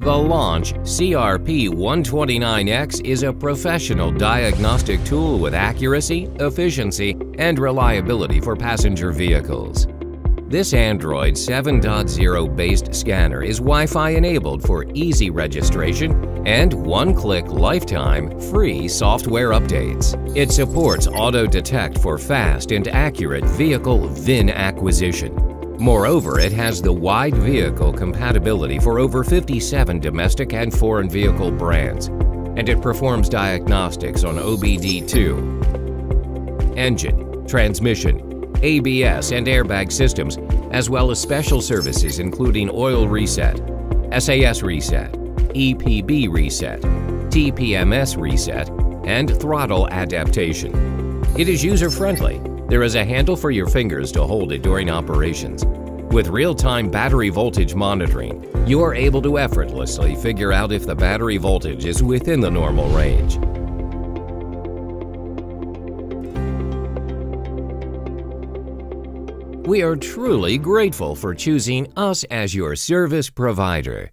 The Launch CRP129X is a professional diagnostic tool with accuracy, efficiency, and reliability for passenger vehicles. This Android 7.0 based scanner is Wi-Fi enabled for easy registration and one-click lifetime free software updates. It supports auto detect for fast and accurate vehicle VIN acquisition. Moreover, it has the wide vehicle compatibility for over 57 domestic and foreign vehicle brands, and it performs diagnostics on OBD2, engine, transmission, ABS and airbag systems, as well as special services including oil reset, SAS reset, EPB reset, TPMS reset, and throttle adaptation. It is user-friendly. There is a handle for your fingers to hold it during operations. With real-time battery voltage monitoring, you are able to effortlessly figure out if the battery voltage is within the normal range. We are truly grateful for choosing us as your service provider.